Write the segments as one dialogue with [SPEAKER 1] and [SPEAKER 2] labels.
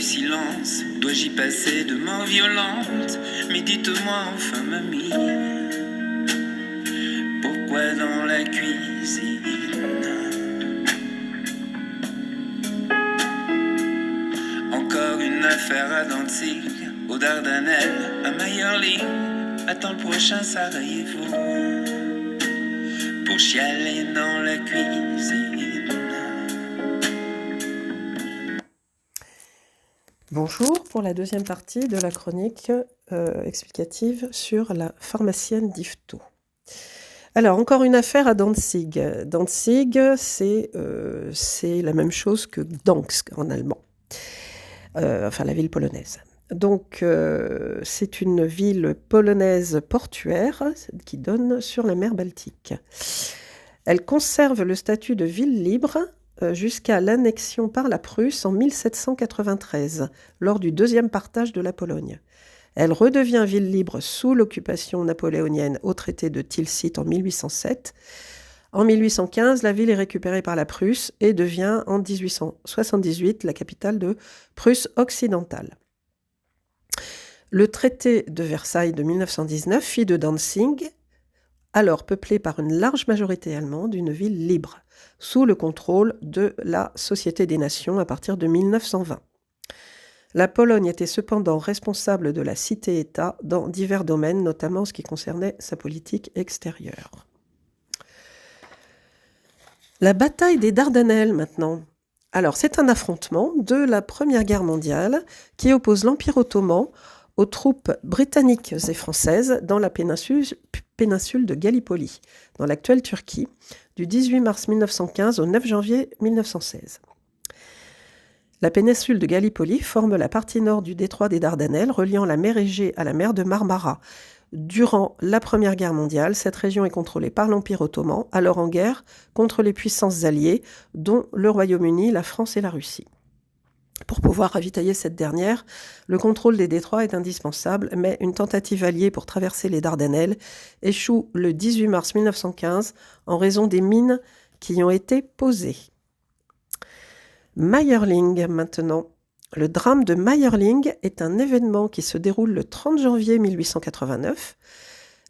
[SPEAKER 1] silence, dois-je y passer de mort violente? Mais dites-moi enfin, mamie, pourquoi dans la cuisine? Encore une affaire à Dantzig, aux Dardanelles, à Mayerling, attends le prochain Sarajevo, pour chialer dans la cuisine.
[SPEAKER 2] Bonjour pour la deuxième partie de la chronique explicative sur la pharmacienne d'Yvetot. Alors, encore une affaire à Danzig. Danzig, c'est la même chose que Gdansk en allemand, enfin la ville polonaise. Donc, c'est une ville polonaise portuaire qui donne sur la mer Baltique. Elle conserve le statut de ville libre jusqu'à l'annexion par la Prusse en 1793, lors du deuxième partage de la Pologne. Elle redevient ville libre sous l'occupation napoléonienne au traité de Tilsit en 1807. En 1815, la ville est récupérée par la Prusse et devient en 1878 la capitale de Prusse occidentale. Le traité de Versailles de 1919 fit de Danzig, alors peuplée par une large majorité allemande, une ville libre, sous le contrôle de la Société des Nations à partir de 1920. La Pologne était cependant responsable de la cité-État dans divers domaines, notamment en ce qui concernait sa politique extérieure. La bataille des Dardanelles maintenant. Alors, c'est un affrontement de la Première Guerre mondiale qui oppose l'Empire ottoman aux troupes britanniques et françaises dans la péninsule de Gallipoli, dans l'actuelle Turquie, du 18 mars 1915 au 9 janvier 1916. La péninsule de Gallipoli forme la partie nord du détroit des Dardanelles, reliant la mer Égée à la mer de Marmara. Durant la Première Guerre mondiale, cette région est contrôlée par l'Empire ottoman, alors en guerre contre les puissances alliées, dont le Royaume-Uni, la France et la Russie. Pour pouvoir ravitailler cette dernière, le contrôle des détroits est indispensable, mais une tentative alliée pour traverser les Dardanelles échoue le 18 mars 1915 en raison des mines qui y ont été posées. Mayerling maintenant. Le drame de Mayerling est un événement qui se déroule le 30 janvier 1889.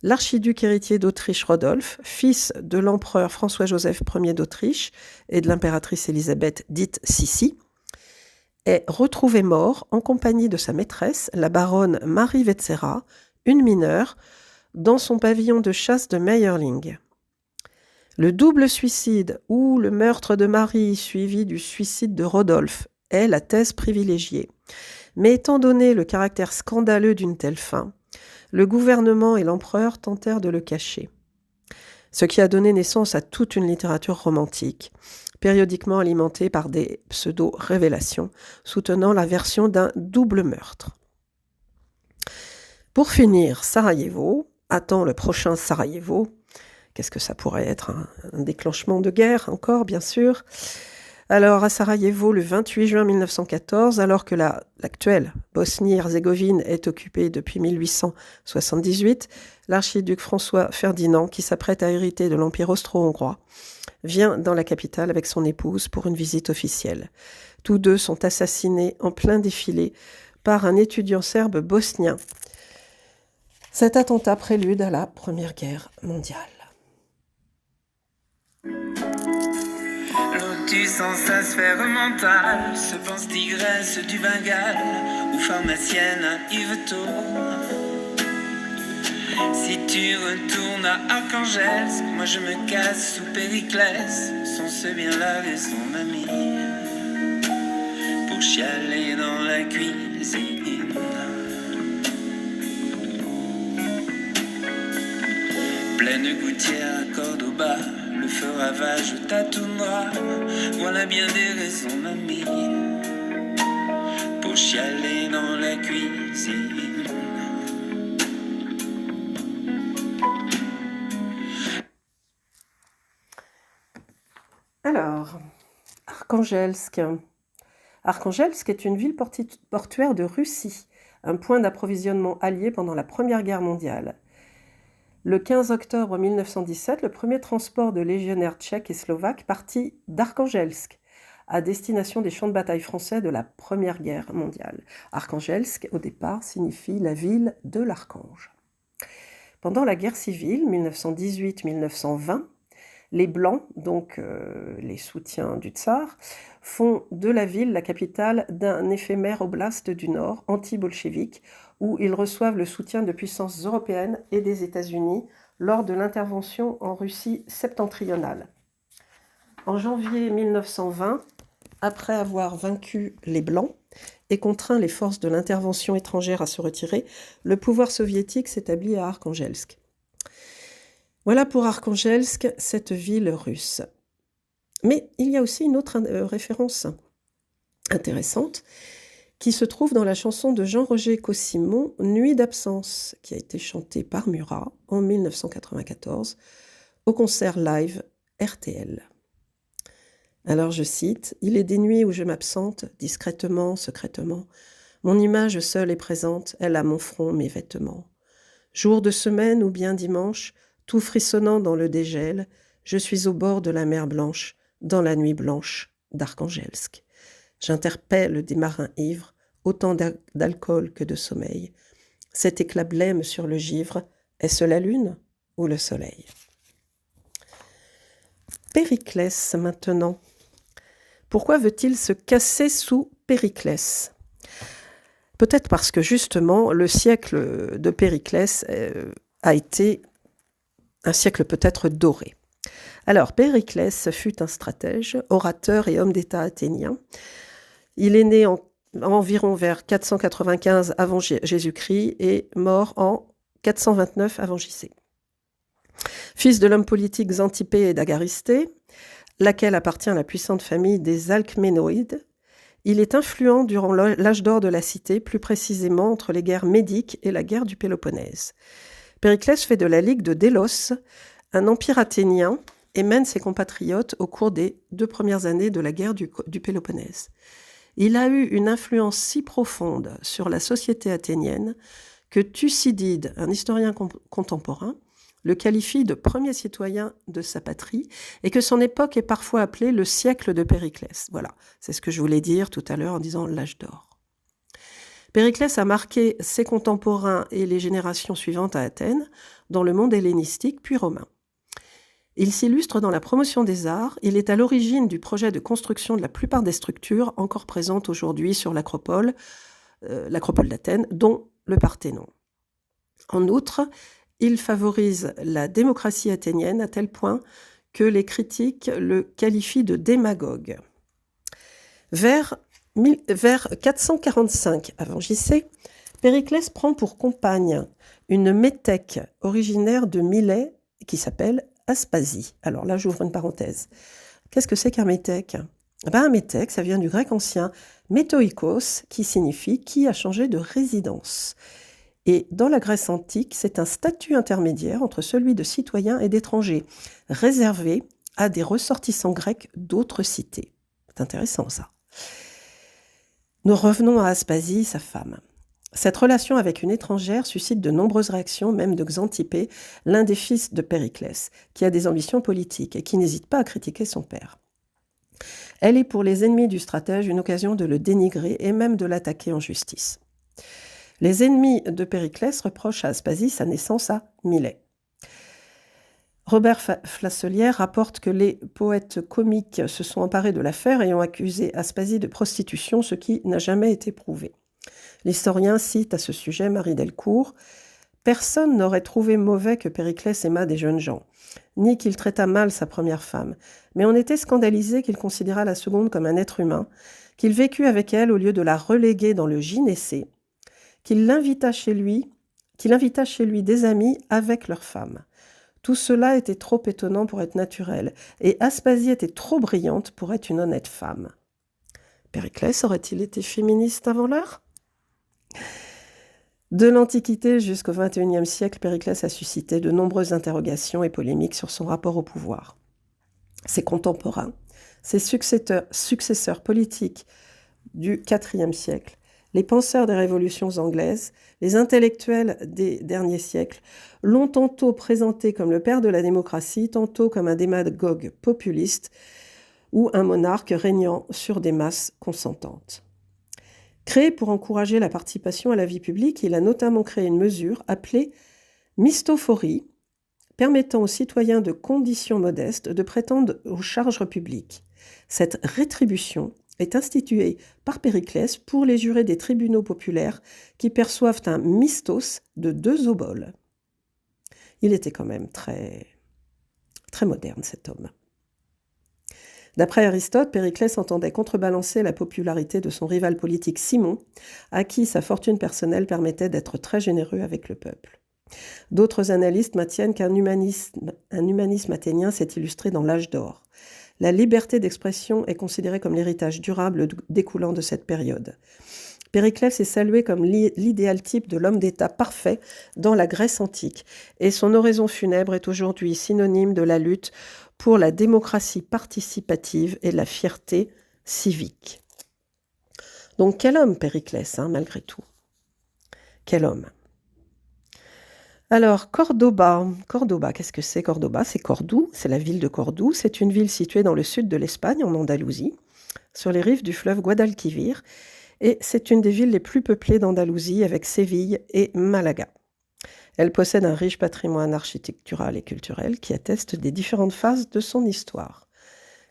[SPEAKER 2] L'archiduc héritier d'Autriche Rodolphe, fils de l'empereur François-Joseph Ier d'Autriche et de l'impératrice Élisabeth dite Sissi, est retrouvé mort en compagnie de sa maîtresse, la baronne Marie Wetzera, une mineure, dans son pavillon de chasse de Mayerling. Le double suicide ou le meurtre de Marie suivi du suicide de Rodolphe est la thèse privilégiée. Mais étant donné le caractère scandaleux d'une telle fin, le gouvernement et l'empereur tentèrent de le cacher. Ce qui a donné naissance à toute une littérature romantique, périodiquement alimentée par des pseudo-révélations soutenant la version d'un double meurtre. Pour finir, Sarajevo attend le prochain Sarajevo. Qu'est-ce que ça pourrait être? Un déclenchement de guerre encore, bien sûr. Alors, à Sarajevo, le 28 juin 1914, alors que l'actuelle Bosnie-Herzégovine est occupée depuis 1878, l'archiduc François Ferdinand, qui s'apprête à hériter de l'Empire austro-hongrois, vient dans la capitale avec son épouse pour une visite officielle. Tous deux sont assassinés en plein défilé par un étudiant serbe bosnien. Cet attentat prélude à la Première Guerre mondiale.
[SPEAKER 1] Lotus en sa sphère mentale se pense tigresse du Bengale ou pharmacienne à Yvetot. Si tu retournes à Archangelsk, moi je me casse sous Périclès, sans se bien laver son ami, pour chialer dans la cuisine. Pleine gouttière à Cordoba, le feu ravage ta toundra. Voilà bien des raisons, mamie, pour chialer dans la cuisine.
[SPEAKER 2] Alors, Archangelsk. Archangelsk est une ville portuaire de Russie, un point d'approvisionnement allié pendant la Première Guerre mondiale. Le 15 octobre 1917, le premier transport de légionnaires tchèques et slovaques partit d'Archangelsk à destination des champs de bataille français de la Première Guerre mondiale. Arkhangelsk, au départ, signifie la ville de l'archange. Pendant la guerre civile 1918-1920, les Blancs, donc les soutiens du tsar, font de la ville la capitale d'un éphémère oblast du Nord, anti-bolchevique, où ils reçoivent le soutien de puissances européennes et des États-Unis lors de l'intervention en Russie septentrionale. En janvier 1920, après avoir vaincu les Blancs et contraint les forces de l'intervention étrangère à se retirer, le pouvoir soviétique s'établit à Arkhangelsk. Voilà pour Arkhangelsk, cette ville russe. Mais il y a aussi une autre référence intéressante qui se trouve dans la chanson de Jean-Roger Caussimon, Nuit d'absence, qui a été chantée par Murat en 1994 au concert live RTL. Alors je cite, « Il est des nuits où je m'absente, discrètement, secrètement. Mon image seule est présente, elle a mon front, mes vêtements. Jour de semaine ou bien dimanche, tout frissonnant dans le dégel, je suis au bord de la mer Blanche, dans la nuit blanche d'Arkhangelsk. J'interpelle des marins ivres, autant d'alcool que de sommeil. Cet éclat blême sur le givre, est-ce la lune ou le soleil ?» Périclès maintenant. Pourquoi veut-il se casser sous Périclès ? Peut-être parce que justement, le siècle de Périclès a été un siècle peut-être doré. Alors, Périclès fut un stratège, orateur et homme d'État athénien. Il est né environ vers 495 avant Jésus-Christ et mort en 429 avant JC. Fils de l'homme politique Xantippé et d'Agaristée, laquelle appartient à la puissante famille des Alcménoïdes, il est influent durant l'âge d'or de la cité, plus précisément entre les guerres médiques et la guerre du Péloponnèse. Périclès fait de la Ligue de Délos un empire athénien et mène ses compatriotes au cours des 2 premières années de la guerre du Péloponnèse. Il a eu une influence si profonde sur la société athénienne que Thucydide, un historien contemporain, le qualifie de premier citoyen de sa patrie et que son époque est parfois appelée le siècle de Périclès. Voilà, c'est ce que je voulais dire tout à l'heure en disant l'âge d'or. Périclès a marqué ses contemporains et les générations suivantes à Athènes, dans le monde hellénistique puis romain. Il s'illustre dans la promotion des arts, il est à l'origine du projet de construction de la plupart des structures encore présentes aujourd'hui sur l'acropole d'Athènes, dont le Parthénon. En outre, il favorise la démocratie athénienne à tel point que les critiques le qualifient de démagogue. Vers 445 avant JC, Périclès prend pour compagne une métèque originaire de Milet qui s'appelle Aspasie. Alors là, j'ouvre une parenthèse. Qu'est-ce que c'est qu'un métèque ? Un métèque, ça vient du grec ancien métoïkos, qui signifie « qui a changé de résidence ». Et dans la Grèce antique, c'est un statut intermédiaire entre celui de citoyen et d'étranger, réservé à des ressortissants grecs d'autres cités. C'est intéressant ça. Nous revenons à Aspasie, sa femme. Cette relation avec une étrangère suscite de nombreuses réactions, même de Xantippé, l'un des fils de Périclès, qui a des ambitions politiques et qui n'hésite pas à critiquer son père. Elle est pour les ennemis du stratège une occasion de le dénigrer et même de l'attaquer en justice. Les ennemis de Périclès reprochent à Aspasie sa naissance à Milet. Robert Flasselière rapporte que les poètes comiques se sont emparés de l'affaire et ont accusé Aspasie de prostitution, ce qui n'a jamais été prouvé. L'historien cite à ce sujet Marie Delcourt « Personne n'aurait trouvé mauvais que Périclès aimât des jeunes gens, ni qu'il traitât mal sa première femme, mais on était scandalisé qu'il considérât la seconde comme un être humain, qu'il vécut avec elle au lieu de la reléguer dans le gynécée, qu'il invita chez lui des amis avec leurs femmes. Tout cela était trop étonnant pour être naturel, et Aspasie était trop brillante pour être une honnête femme. » Périclès aurait-il été féministe avant l'heure ? De l'Antiquité jusqu'au XXIe siècle, Périclès a suscité de nombreuses interrogations et polémiques sur son rapport au pouvoir. Ses contemporains, ses successeurs politiques du IVe siècle, les penseurs des révolutions anglaises, les intellectuels des derniers siècles l'ont tantôt présenté comme le père de la démocratie, tantôt comme un démagogue populiste, ou un monarque régnant sur des masses consentantes. Créé pour encourager la participation à la vie publique, il a notamment créé une mesure appelée mistophorie, permettant aux citoyens de conditions modestes de prétendre aux charges publiques. Cette rétribution est instituée par Périclès pour les jurés des tribunaux populaires qui perçoivent un mistos de 2 oboles. Il était quand même très, très moderne, cet homme. D'après Aristote, Périclès entendait contrebalancer la popularité de son rival politique Cimon, à qui sa fortune personnelle permettait d'être très généreux avec le peuple. D'autres analystes maintiennent qu'un humanisme athénien s'est illustré dans l'âge d'or. La liberté d'expression est considérée comme l'héritage durable découlant de cette période. Périclès est salué comme l'idéal type de l'homme d'État parfait dans la Grèce antique, et son oraison funèbre est aujourd'hui synonyme de la lutte pour la démocratie participative et la fierté civique. Donc quel homme Périclès, malgré tout. Quel homme. Alors, Cordoba. Cordoba, qu'est-ce que c'est Cordoba? C'est Cordoue, c'est la ville de Cordoue. C'est une ville située dans le sud de l'Espagne, en Andalousie, sur les rives du fleuve Guadalquivir. Et c'est une des villes les plus peuplées d'Andalousie, avec Séville et Malaga. Elle possède un riche patrimoine architectural et culturel qui atteste des différentes phases de son histoire.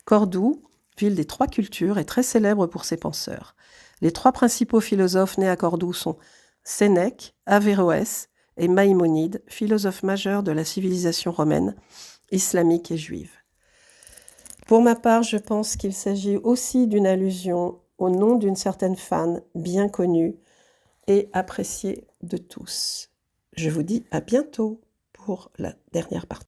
[SPEAKER 2] Cordoue, ville des 3 cultures, est très célèbre pour ses penseurs. Les 3 principaux philosophes nés à Cordoue sont Sénèque, Averroès et Maïmonide, philosophes majeurs de la civilisation romaine, islamique et juive. Pour ma part, je pense qu'il s'agit aussi d'une allusion au nom d'une certaine femme bien connue et appréciée de tous. Je vous dis à bientôt pour la dernière partie.